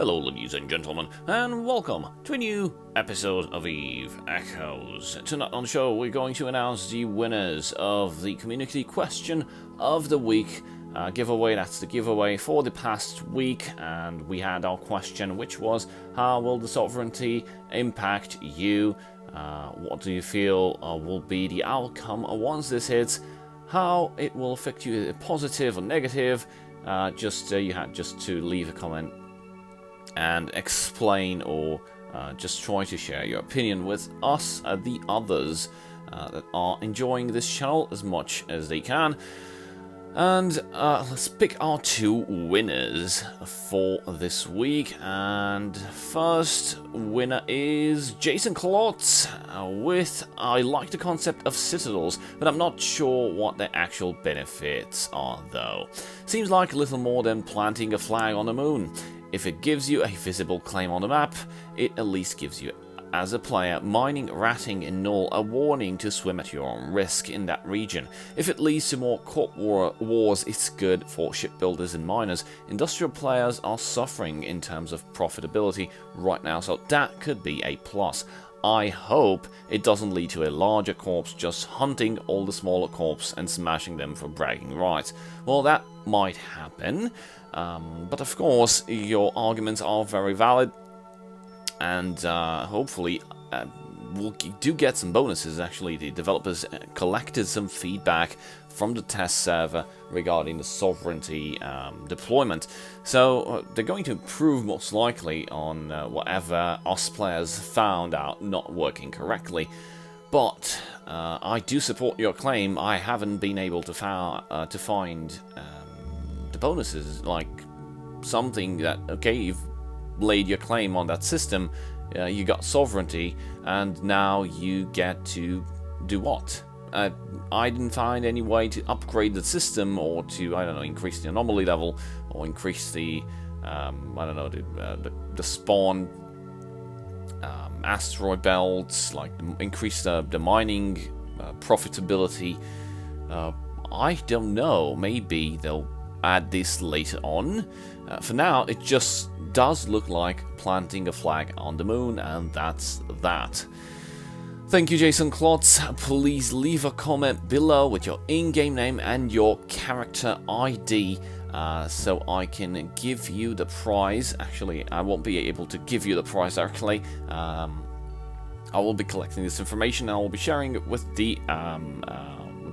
Hello ladies and gentlemen, and welcome to a new episode of Eve Echoes. Tonight on the show we're going to announce the winners of the community question of the week giveaway. That's the giveaway for the past week, and we had our question, which was, how will the sovereignty impact you? What do you feel will be the outcome once this hits? How it will affect you, positive or negative? You had just to leave a comment and explain, or just try to share your opinion with us, the others that are enjoying this channel as much as they can. And let's pick our two winners for this week. And first winner is Jason Klotz with, I like the concept of citadels, but I'm not sure what their actual benefits are though. Seems like a little more than planting a flag on the moon. If it gives you a visible claim on the map, it at least gives you, as a player, mining, ratting, and null, a warning to swim at your own risk in that region. If it leads to more corp wars, it's good for shipbuilders and miners. Industrial players are suffering in terms of profitability right now, so that could be a plus. I hope it doesn't lead to a larger corps just hunting all the smaller corps and smashing them for bragging rights. Well, that might happen, but of course your arguments are very valid, and hopefully we'll do get some bonuses. Actually, the developers collected some feedback from the test server regarding the sovereignty deployment, so they're going to improve most likely on whatever us players found out not working correctly. But I do support your claim. I haven't been able to find the bonuses, like something that, okay, you've laid your claim on that system, you got sovereignty, and now you get to do what? I didn't find any way to upgrade the system, or to, I don't know, increase the anomaly level, or increase the, I don't know, the spawn asteroid belts, like increase the mining profitability. I don't know, maybe they'll add this later on. For now, it just does look like planting a flag on the moon, and that's that. Thank you, Jason Klotz. Please leave a comment below with your in-game name and your character ID, so I can give you the prize. Actually, I won't be able to give you the prize directly. I will be collecting this information, and I will be sharing it with the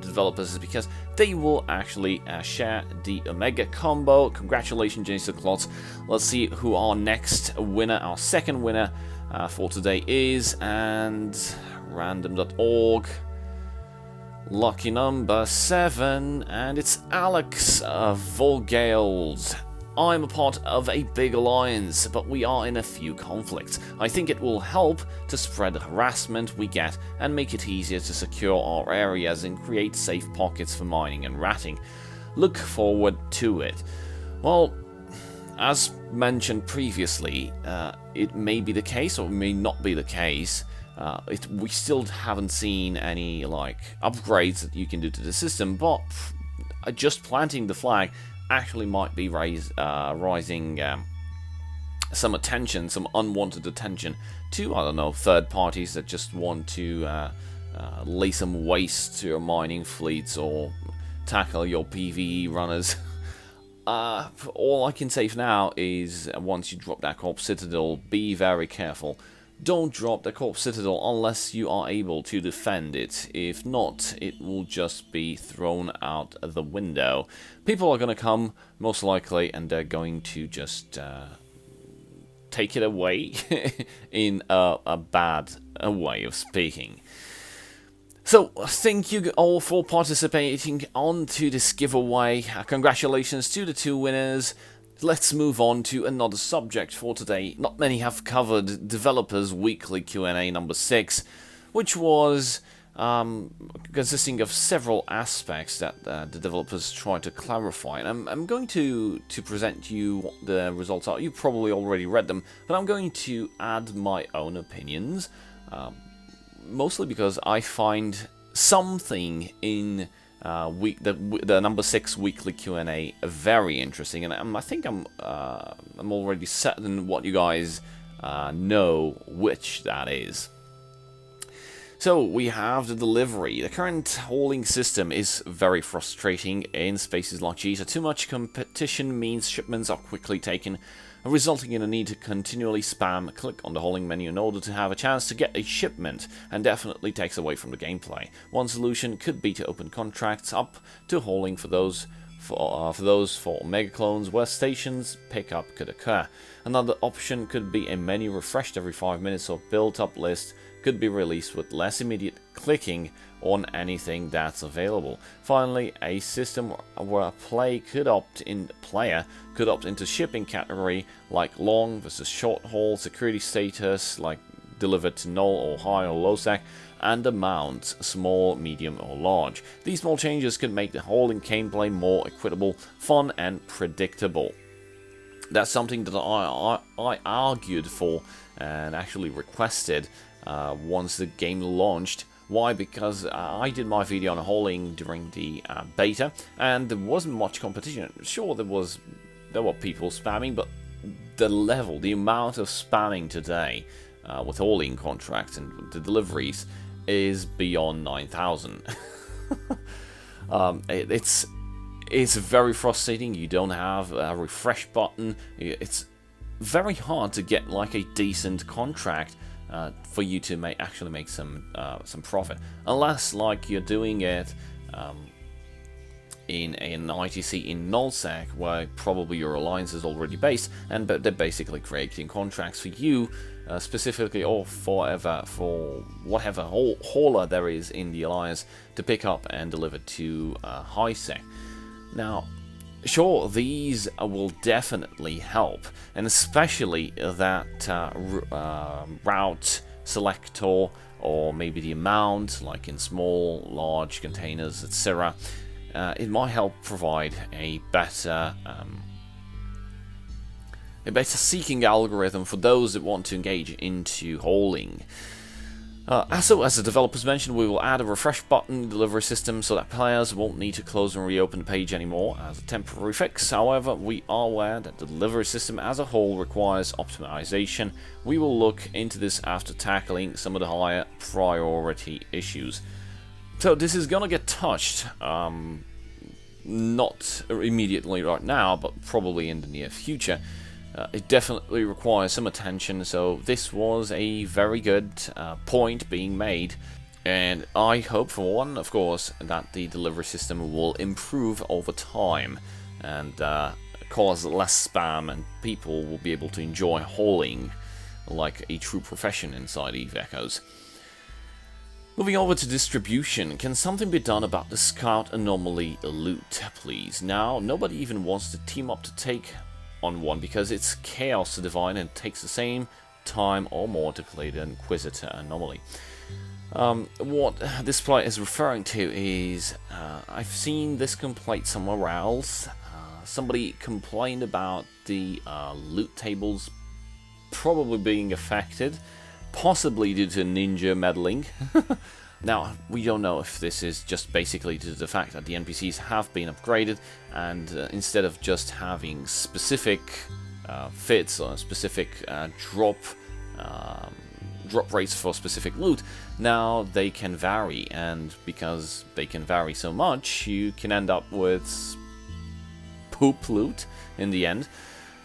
developers, because they will actually share the Omega combo. Congratulations, Jason Klotz. Let's see who our next winner, our second winner for today is, and random.org, lucky number 7, and it's Alex Volgales. I'm a part of a big alliance, but we are in a few conflicts. I think it will help to spread the harassment we get and make it easier to secure our areas and create safe pockets for mining and ratting. Look forward to it. Well, as mentioned previously, it may be the case or it may not be the case. We still haven't seen any upgrades that you can do to the system, but just planting the flag actually might be rising some attention, some unwanted attention to, I don't know, third parties that just want to lay some waste to your mining fleets or tackle your PvE runners. All I can say for now is, once you drop that corpse citadel, be very careful. Don't drop the corpse citadel unless you are able to defend it. If not, it will just be thrown out the window. People are going to come, most likely, and they're going to just take it away in a bad way of speaking. So, thank you all for participating on to this giveaway. Congratulations to the two winners. Let's move on to another subject for today. Not many have covered Developers Weekly Q&A number 6, which was consisting of several aspects that the developers tried to clarify. And I'm going to present you what the results are. You probably already read them, but I'm going to add my own opinions, mostly because I find something in the number 6 weekly Q&A very interesting, and I think I'm already certain what you guys know which that is. So we have the delivery. The current hauling system is very frustrating in spaces like Giza. Too much competition means shipments are quickly taken, resulting in a need to continually click on the hauling menu in order to have a chance to get a shipment, and definitely takes away from the gameplay. One solution could be to open contracts up to hauling for those for mega clones where stations pickup could occur. Another option could be a menu refreshed every 5 minutes, or built-up list could be released with less immediate clicking on anything that's available. Finally, a system where a player could opt into shipping category like long versus short haul, security status like delivered to null or high or low sec, and amounts small, medium or large. These small changes could make the hauling gameplay more equitable, fun and predictable. That's something that I argued for and actually requested once the game launched. Why? Because I did my video on hauling during the beta, and there wasn't much competition. Sure, there were people spamming, but the amount of spamming today with hauling contracts and the deliveries is beyond 9,000. It's very frustrating. You don't have a refresh button. It's very hard to get like a decent contract for you to actually make some profit, unless like you're doing it in an ITC in nullsec, where probably your alliance is already based, and they're basically creating contracts for you specifically, or for whatever hauler there is in the alliance to pick up and deliver to high sec. Now, sure, these will definitely help, and especially that route selector, or maybe the amount, like in small, large containers, etc. It might help provide a better seeking algorithm for those that want to engage into hauling. Also, as the developers mentioned, we will add a refresh button in the delivery system so that players won't need to close and reopen the page anymore as a temporary fix. However, we are aware that the delivery system as a whole requires optimization. We will look into this after tackling some of the higher priority issues. So this is gonna get touched, not immediately right now, but probably in the near future. It definitely requires some attention, so this was a very good point being made, and I hope for one, of course, that the delivery system will improve over time and cause less spam, and people will be able to enjoy hauling like a true profession inside Eve Echoes. Moving over to distribution, can something be done about the Scout Anomaly loot, please? Now, nobody even wants to team up to take on one because it's chaos to divine and it takes the same time or more to clear the Inquisitor Anomaly. What this player is referring to is, I've seen this complaint somewhere else. Somebody complained about the loot tables probably being affected, possibly due to ninja meddling. Now, we don't know if this is just basically due to the fact that the NPCs have been upgraded, and instead of just having specific fits or specific drop rates for specific loot, now they can vary, and because they can vary so much, you can end up with poop loot in the end.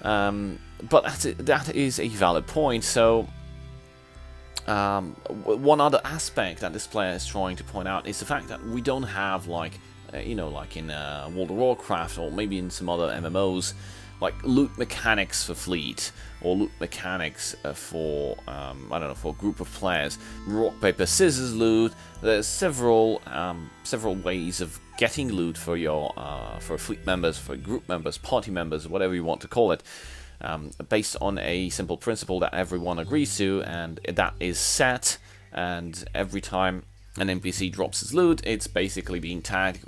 But that is a valid point, so one other aspect that this player is trying to point out is the fact that we don't have, like, like in World of Warcraft, or maybe in some other MMOs, like loot mechanics for fleet, or loot mechanics for, I don't know, for a group of players. Rock, paper, scissors loot. There's several ways of getting loot for your for fleet members, for group members, party members, whatever you want to call it. Based on a simple principle that everyone agrees to, and that is set, and every time an NPC drops his loot, it's basically being tagged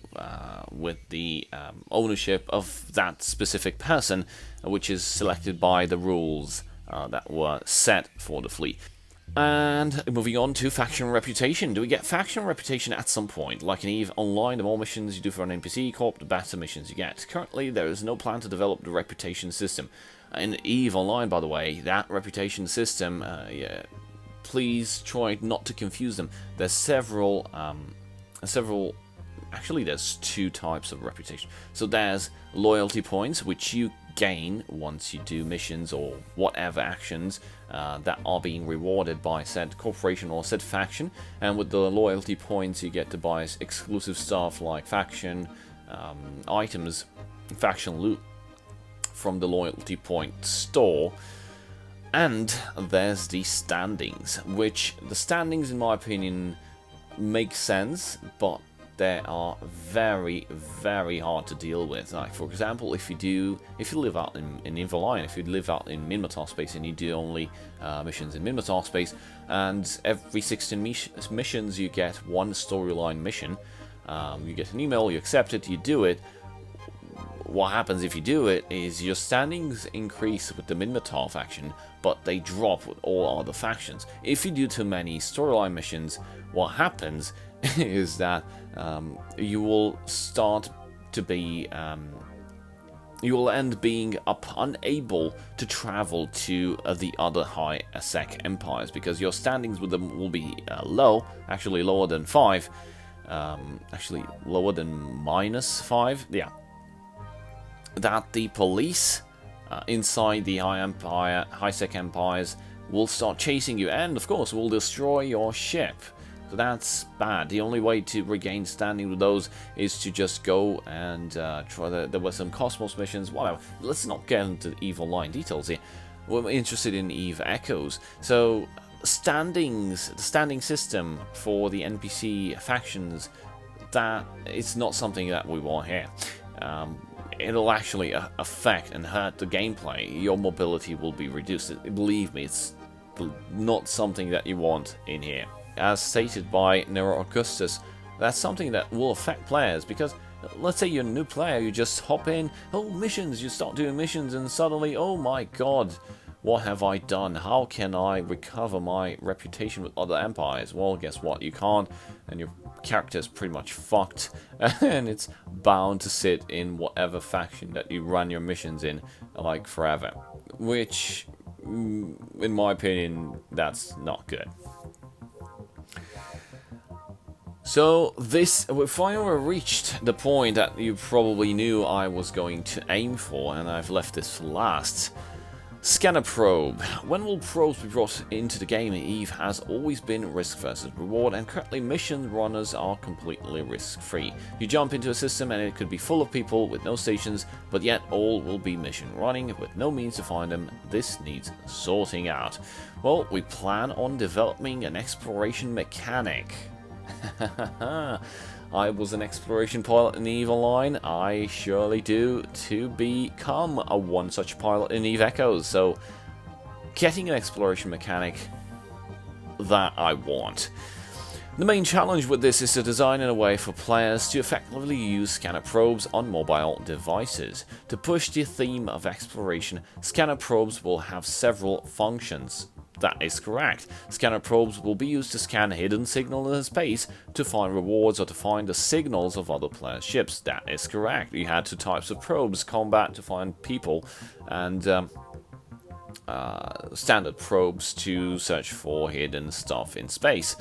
with the ownership of that specific person, which is selected by the rules that were set for the fleet. And moving on to faction reputation. Do we get faction reputation at some point? Like in EVE Online, the more missions you do for an NPC corp, the better missions you get. Currently, there is no plan to develop the reputation system. In EVE Online, by the way, that reputation system, please try not to confuse them. There's several, actually there's two types of reputation. So there's loyalty points, which you gain once you do missions or whatever actions that are being rewarded by said corporation or said faction, and with the loyalty points you get to buy exclusive stuff like faction items, faction loot from the loyalty point store. And there's the standings, which the standings in my opinion make sense, but they are very, very hard to deal with. Like, for example, if you live out in EVE Online, if you live out in Mmorpg space and you do only missions in Mmorpg space, and every 16 missions you get one storyline mission, you get an email, you accept it, you do it. What happens if you do it is your standings increase with the Mmorpg faction, but they drop with all other factions. If you do too many storyline missions, what happens is that you will start to be, you will end being unable to travel to the other high sec empires, because your standings with them will be low, actually lower than 5, actually lower than -5, yeah. That the police inside the high sec empires will start chasing you, and of course will destroy your ship. So that's bad. The only way to regain standing with those is to just go and try there were some Cosmos missions, whatever. Let's not get into EVE Online details here. We're interested in EVE Echoes. So standings, the standing system for the NPC factions, that it's not something that we want here. It'll actually affect and hurt the gameplay. Your mobility will be reduced. Believe me, it's not something that you want in here. As stated by Nero Augustus, that's something that will affect players, because let's say you're a new player, you just hop in, oh, missions, you start doing missions, and suddenly, oh my god, what have I done? How can I recover my reputation with other empires? Well, guess what? You can't, and your character is pretty much fucked, and it's bound to sit in whatever faction that you run your missions in, like, forever. Which, in my opinion, that's not good. So we finally reached the point that you probably knew I was going to aim for, and I've left this for last. Scanner probe. When will probes be brought into the game? EVE has always been risk versus reward, and currently mission runners are completely risk-free. You jump into a system and it could be full of people with no stations, but yet all will be mission running with no means to find them. This needs sorting out. Well, we plan on developing an exploration mechanic. I was an exploration pilot in EVE Online. I surely do to become one such pilot in EVE Echoes. So, getting an exploration mechanic that I want. The main challenge with this is to design in a way for players to effectively use scanner probes on mobile devices. To push the theme of exploration, scanner probes will have several functions. That is correct. Scanner probes will be used to scan hidden signals in space, to find rewards, or to find the signals of other players' ships. That is correct. You had two types of probes: combat to find people, and standard probes to search for hidden stuff in space.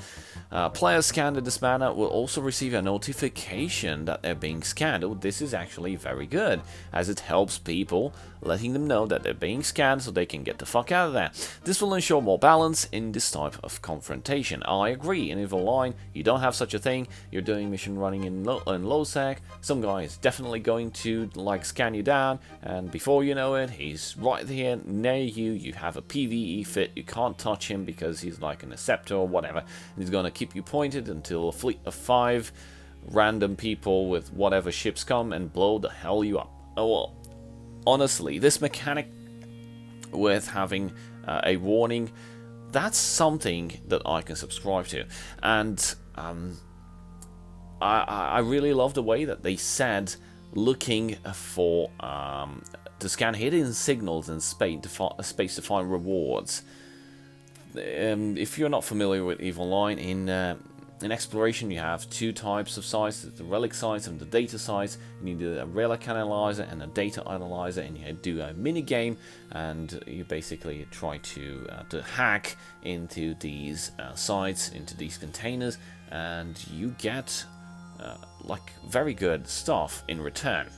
Players scanned in this manner will also receive a notification that they're being scanned. Oh, this is actually very good, as it helps people, letting them know that they're being scanned so they can get the fuck out of there. This will ensure more balance in this type of confrontation. I agree, in EVE Online, you don't have such a thing. You're doing mission running in low sec. Some guy is definitely going to, like, scan you down, and before you know it, he's right here near you. You have a PvE fit. You can't touch him because he's like an Acceptor or whatever. And he's gonna keep you pointed until a fleet of 5 random people with whatever ships come and blow the hell you up. Oh well, honestly, this mechanic with having a warning, that's something that I can subscribe to. And I really love the way that they said looking for to scan hidden signals in space to find rewards. if you're not familiar with EVE Online, in exploration you have two types of sites: the relic sites and the data sites. You need a relic analyzer and a data analyzer, and you do a mini game, and you basically try to hack into these sites, into these containers, and you get like very good stuff in return.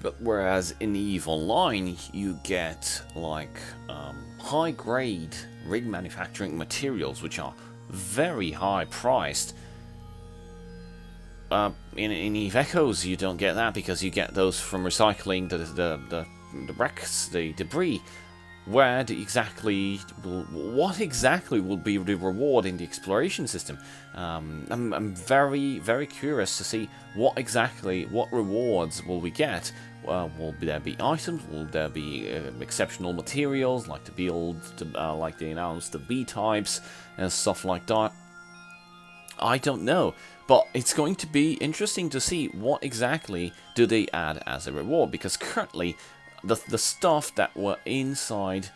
But whereas in EVE Online you get like high grade rig manufacturing materials, which are very high priced. In EVE Echoes you don't get that, because you get those from recycling the wrecks, the debris. What exactly will be the reward in the exploration system? I'm very curious to see what rewards will we get. Will there be items? Will there be exceptional materials like the build, like they announced the B types and stuff like that? I don't know, but it's going to be interesting to see what exactly do they add as a reward, because currently the stuff that were inside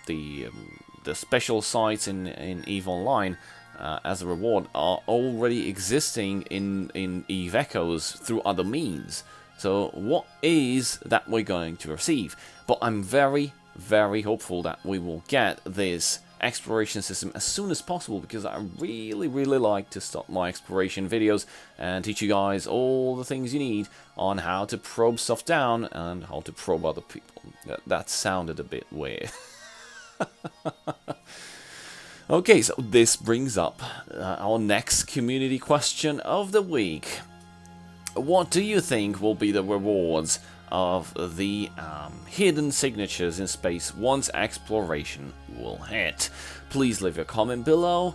the special sites in EVE Online as a reward are already existing in EVE Echoes through other means. So what is that we're going to receive? But I'm very hopeful that we will get this exploration system as soon as possible, because I really like to start my exploration videos and teach you guys all the things you need on how to probe stuff down and how to probe other people. That sounded a bit weird. Okay, so this brings up our next community question of the week. What do you think will be the rewards of the hidden signatures in space once exploration will hit? Please leave a comment below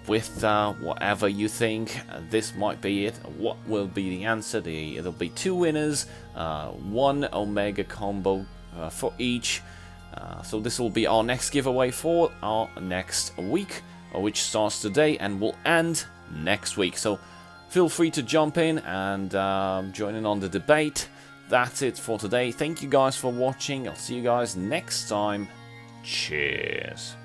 with whatever you think. This might be it. What will be the answer? There'll be two winners, one Omega combo for each. So this will be our next giveaway for our next week, which starts today and will end next week. So feel free to jump in and join in on the debate. That's it for today. Thank you guys for watching. I'll see you guys next time. Cheers.